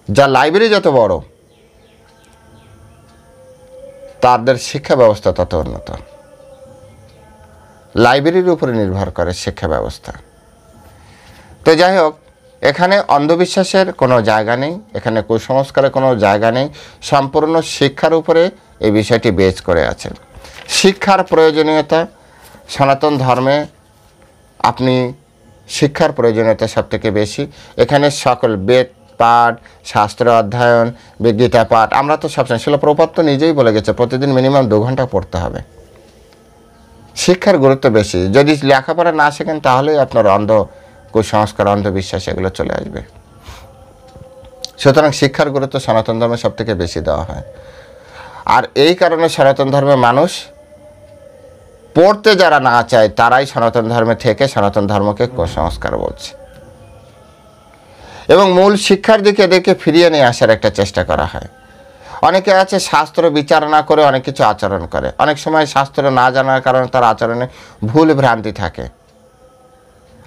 A: যার লাইব্রেরি যত বড়, তাদের শিক্ষা ব্যবস্থা তত উন্নত। লাইব্রেরির উপরে নির্ভর করে শিক্ষা ব্যবস্থা। তো যাই হোক, এখানে অন্ধবিশ্বাসের কোনো জায়গা নেই, এখানে কুসংস্কারের কোনো জায়গা নেই। সম্পূর্ণ শিক্ষার উপরে এই বিষয়টি বেস করে আছে। শিক্ষার প্রয়োজনীয়তা, সনাতন ধর্মে আপনি শিক্ষার প্রয়োজনীয়তা সবথেকে বেশি। এখানে সকল বেদ পাঠ, শাস্ত্র অধ্যয়ন, গীতা পাঠ, আমরা তো সবসময়, শিল প্রভুপাদ তো নিজেই বলে গেছে প্রতিদিন মিনিমাম 2 ঘন্টা পড়তে হবে। শিক্ষার গুরুত্ব বেশি। যদি লেখাপড়া না শেখেন তাহলেই আপনার অন্ধ কুসংস্কার, অন্ধবিশ্বাস এগুলো চলে আসবে। সুতরাং শিক্ষার গুরুত্ব সনাতন ধর্মে সব থেকে বেশি দেওয়া হয়। আর এই কারণে সনাতন ধর্মের মানুষ পড়তে যারা না চায়, তারাই সনাতন ধর্মে থেকে সনাতন ধর্মকে কুসংস্কার বলছে। এবং মূল শিক্ষার দিকে এদেরকে ফিরিয়ে নিয়ে আসার একটা চেষ্টা করা হয়। অনেকে আছে শাস্ত্র বিচার না করে অনেক কিছু আচরণ করে। অনেক সময় শাস্ত্র না জানার কারণে তার আচরণে ভুল ভ্রান্তি থাকে,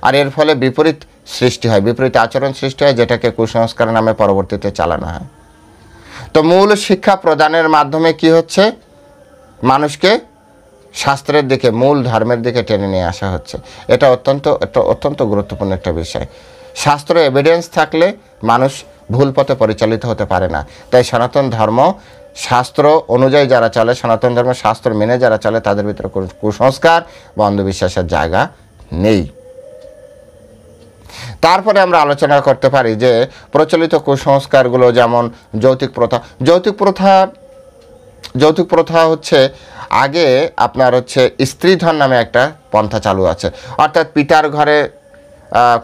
A: আর এর ফলে বিপরীত সৃষ্টি হয়, বিপরীত আচরণ সৃষ্টি হয়, যেটাকে কুসংস্কার নামে পরবর্তীতে চালানো হয়। তো মূল শিক্ষা প্রদানের মাধ্যমে কি হচ্ছে? মানুষকে শাস্ত্রের দিকে, মূল ধর্মের দিকে টেনে নিয়ে আসা হচ্ছে। এটা অত্যন্ত গুরুত্বপূর্ণ একটা বিষয়। শাস্ত্র এভিডেন্স থাকলে মানুষ ভুল পথে পরিচালিত হতে পারে না। তাই সনাতন ধর্ম শাস্ত্র অনুযায়ী যারা চলে, সনাতন ধর্ম শাস্ত্র মেনে যারা চলে, তাদের ভিতরে কুসংস্কার বা অন্ধবিশ্বাসের জায়গা নেই। তারপরে আমরা আলোচনা করতে পারি যে প্রচলিত কুসংস্কারগুলো, যেমন যৌতুক প্রথা। যৌতুক প্রথা হচ্ছে, আগে আপনার হচ্ছে স্ত্রীধন নামে একটা পন্থা চালু আছে। অর্থাৎ পিতার ঘরে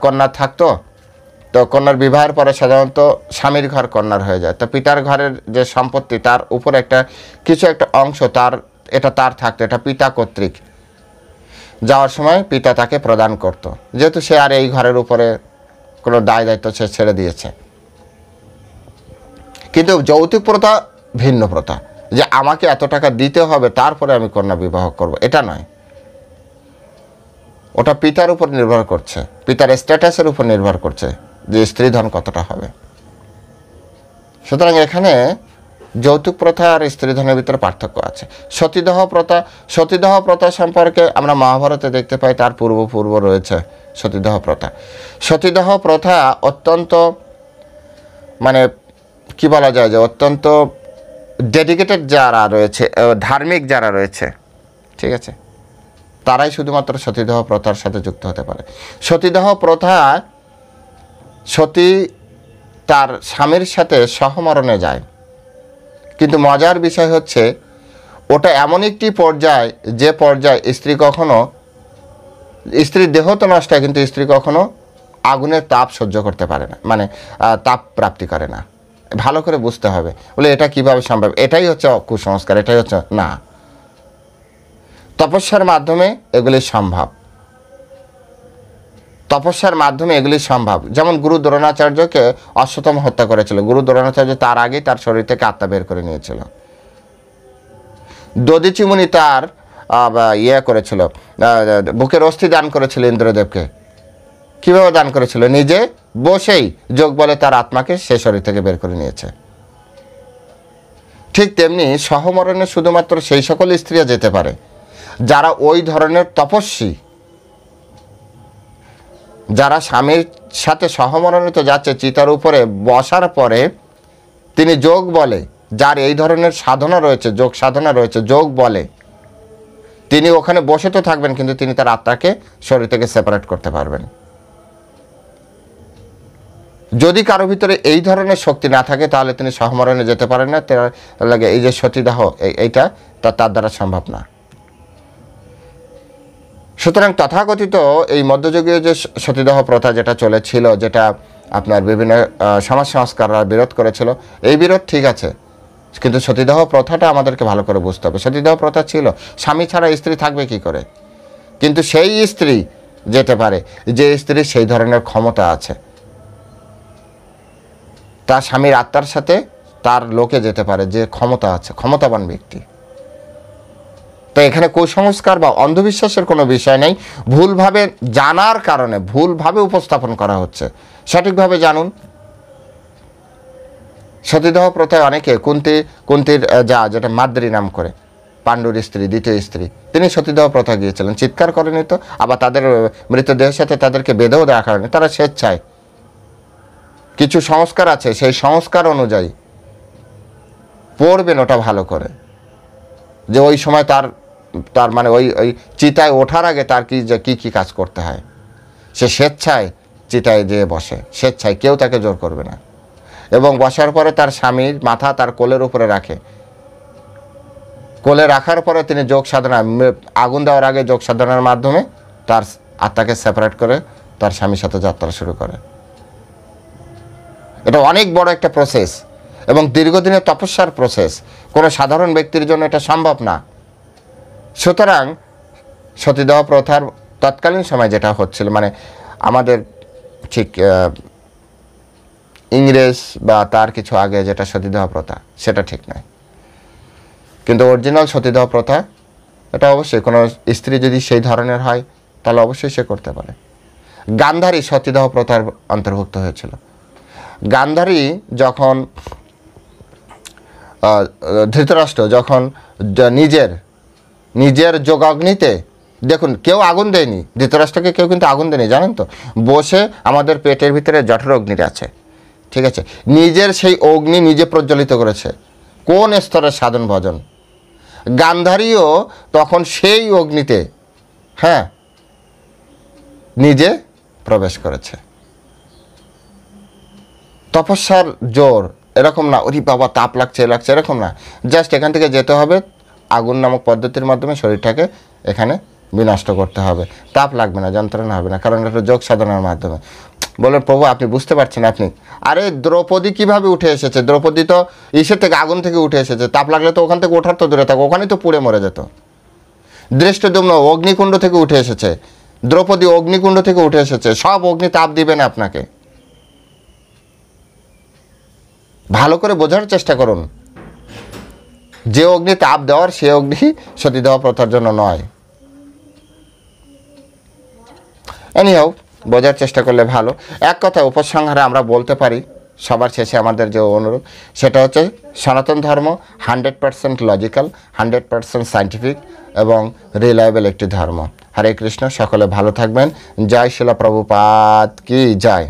A: কন্যা থাকতো, তো কন্যার বিবাহের পরে সাধারণত স্বামীর ঘর কন্যার হয়ে যায়। তো পিতার ঘরের যে সম্পত্তি, তার উপরে কিছু একটা অংশ তার থাকতো, এটা পিতা কর্তৃক। যাওয়ার সময় পিতা তাকে প্রদান করত, যেহেতু সে আর এই ঘরের উপরে কোনো দায় দায়িত্ব সে ছেড়ে দিয়েছে। কিন্তু যৌতুক প্রথা ভিন্ন প্রথা, যে আমাকে এত টাকা দিতে হবে তারপরে আমি কন্যা বিবাহ করব, এটা নয়। ওটা পিতার উপর নির্ভর করছে, পিতার স্ট্যাটাসের উপর নির্ভর করছে যে স্ত্রীধন কতটা হবে। সুতরাং এখানে যৌতুক প্রথা আর স্ত্রীধনের ভিতরে পার্থক্য আছে। সতীদাহ প্রথা সম্পর্কে আমরা মহাভারতে দেখতে পাই, তার পূর্ব রয়েছে সতীদাহ প্রথা। সতীদাহ প্রথা অত্যন্ত মানে কি বলা যায়, যে অত্যন্ত ডেডিকেটেড যারা রয়েছে, ধার্মিক যারা রয়েছে, ঠিক আছে, তারাই শুধুমাত্র সতীদাহ প্রথার সাথে যুক্ত হতে পারে। সতীদাহ প্রথা, সতী তার স্বামীর সাথে সহমরণে যায়, কিন্তু মজার বিষয় হচ্ছে ওটা এমন একটি পর্যায়, যে পর্যায়ে স্ত্রীর দেহ তো নষ্ট হয়, কিন্তু স্ত্রী কখনো আগুনের তাপ সহ্য করতে পারে না, মানে তাপ প্রাপ্তি করে না। ভালো করে বুঝতে হবে, বলে এটা কিভাবে সম্ভব, এটাই হচ্ছে কুসংস্কার, এটাই হচ্ছে না। তপস্যার মাধ্যমে এগুলি সম্ভব, তপস্যার মাধ্যমে এগুলি সম্ভব। যেমন গুরু দ্রোণাচার্যকে অশ্বত্থামা হত্যা করেছিল, গুরু দ্রোণাচার্য তার আগেই তার শরীর থেকে আত্মা বের করে নিয়েছিল। দধিচি মুনি তার করেছিল, বুকের অস্থি দান করেছিল ইন্দ্রদেবকে। কিভাবে দান করেছিল? নিজে বসেই যোগ বলে তার আত্মাকে সে শরীর থেকে বের করে নিয়েছে। ঠিক তেমনি সহমরণে শুধুমাত্র সেই সকল স্ত্রীরা যেতে পারে যারা ওই ধরনের তপস্বী, যারা স্বামীর সাথে সহমরণে তো যাচ্ছে, চিতার উপরে বসার পরে তিনি যোগ বলে, যার এই ধরনের সাধনা রয়েছে, যোগ সাধনা রয়েছে, যোগ বলে, তিনি ওখানে বসে তো থাকবেন, কিন্তু তিনি তার আত্মাকে শরীর থেকে সেপারেট করতে পারবেন। যদি কারো ভিতরে এই ধরনের শক্তি না থাকে তাহলে তিনি সহমরণে যেতে পারেন না। তার লাগে এই যে সতীদাহ, এইটা তার দ্বারা সম্ভব না। সুতরাং তথাকথিত এই মধ্যযুগীয় যে সতীদাহ প্রথা যেটা চলেছিল, যেটা আপনার বিভিন্ন সমাজ সংস্কাররা বিরোধ করেছিল, এই বিরোধ ঠিক আছে, কিন্তু সতীদাহ প্রথাটা আমাদেরকে ভালো করে বুঝতে হবে। সতীদাহ প্রথা ছিল, স্বামী ছাড়া স্ত্রী থাকবে কি করে? কিন্তু সেই স্ত্রী যেতে পারে যে স্ত্রীর সেই ধরনের ক্ষমতা আছে, তার স্বামীর আত্মার সাথে তার লোকে যেতে পারে, যে ক্ষমতা আছে, ক্ষমতাবান ব্যক্তি। তো এখানে কুসংস্কার বা অন্ধবিশ্বাসের কোনো বিষয় নেই। ভুলভাবে জানার কারণে ভুলভাবে উপস্থাপন করা হচ্ছে, সঠিকভাবে জানুন। সতীদাহ প্রথায় অনেকে কুন্তির যেটা মাদ্রি নাম করে, পাণ্ডুর স্ত্রী, দ্বিতীয় স্ত্রী, তিনি সতীদাহ প্রথা গিয়েছিলেন, চিৎকার করেনি তো, আবার তাদের মৃতদেহের সাথে তাদেরকে বেঁধেও দেওয়া হয়নি, তারা স্বেচ্ছায়। কিছু সংস্কার আছে, সেই সংস্কার অনুযায়ী পড়বেন ওটা ভালো করে, যে ওই সময় তার মানে ওই চিতায় ওঠার আগে তার কি কাজ করতে হয়। সে স্বেচ্ছায় চিতায় যেয়ে বসে, স্বেচ্ছায়, কেউ তাকে জোর করবে না। এবং বসার পরে তার স্বামীর মাথা তার কোলের উপরে রাখে, কোলে রাখার পরে তিনি যোগ সাধনা, আগুন দেওয়ার আগে যোগ সাধনার মাধ্যমে তার আত্মাকে সেপারেট করে তার স্বামীর সাথে যাত্রা শুরু করে। এটা অনেক বড় একটা প্রসেস এবং দীর্ঘদিনের তপস্যার প্রসেস, কোনো সাধারণ ব্যক্তির জন্য এটা সম্ভব না। সুতরাং সতীদাহ প্রথার তৎকালীন সময় যেটা হচ্ছিল, মানে আমাদের ঠিক ইংরেজ বা তার কিছু আগে যেটা সতীদাহ প্রথা, সেটা ঠিক নয়। কিন্তু অরিজিনাল সতীদাহ প্রথা এটা অবশ্যই কোনো স্ত্রী যদি সেই ধরনের হয় তাহলে অবশ্যই সে করতে পারে। গান্ধারী সতীদাহ প্রথার অন্তর্ভুক্ত হয়েছিল। গান্ধারী যখন ধৃতরাষ্ট্র যখন নিজের যোগাগ্নিতে, দেখুন কেউ আগুন দেয়নি, ধৃতরাষ্ট্রকে কেউ কিন্তু আগুন দেয়নি, জানেন তো, বসে আমাদের পেটের ভিতরে জঠর অগ্নিটা আছে, ঠিক আছে, নিজের সেই অগ্নি নিজে প্রজ্বলিত করেছে। কোন স্তরের সাধন ভজন! গান্ধারীও তখন সেই অগ্নিতে নিজে প্রবেশ করেছে। তপস্যার জোর এরকম না, ওরে বাবা তাপ লাগছে এরকম না, জাস্ট এখান থেকে যেতে হবে, আগুন নামক পদ্ধতির মাধ্যমে শরীরটাকে এখানে বিনষ্ট করতে হবে। তাপ লাগবে না, যন্ত্রণা হবে না, কারণ এটা যোগ সাধনার মাধ্যমে। বলেন প্রভু আপনি বুঝতে পারছেন, আপনি আরে দ্রৌপদী কিভাবে উঠে এসেছে? দ্রৌপদী তো ইসের থেকে, আগুন থেকে উঠে এসেছে, তাপ লাগলে তো ওখান থেকে ওঠার তো দূরে থাকো, ওখানেই তো পুড়ে মরে যেত। দৃষ্টদ্যুম্ন অগ্নিকুণ্ড থেকে উঠে এসেছে, দ্রৌপদী অগ্নিকুণ্ড থেকে উঠে এসেছে, সব অগ্নি তাপ দিবে না আপনাকে। ভালো করে বোঝার চেষ্টা করুন, যে অগ্নি তাপ দেওয়ার সে অগ্নি সতীদাহ প্রথার জন্য নয়। এনিহাও বোঝার চেষ্টা করলে ভালো। এক কথা উপসংহারে আমরা বলতে পারি, সবার শেষে আমাদের যে অনুরোধ সেটা হচ্ছে সনাতন ধর্ম 100% লজিক্যাল, 100% সায়েন্টিফিক এবং রিলায়েবল একটি ধর্ম। হরে কৃষ্ণ, সকলে ভালো থাকবেন। জয় শিলা প্রভুপাদ কি জয়।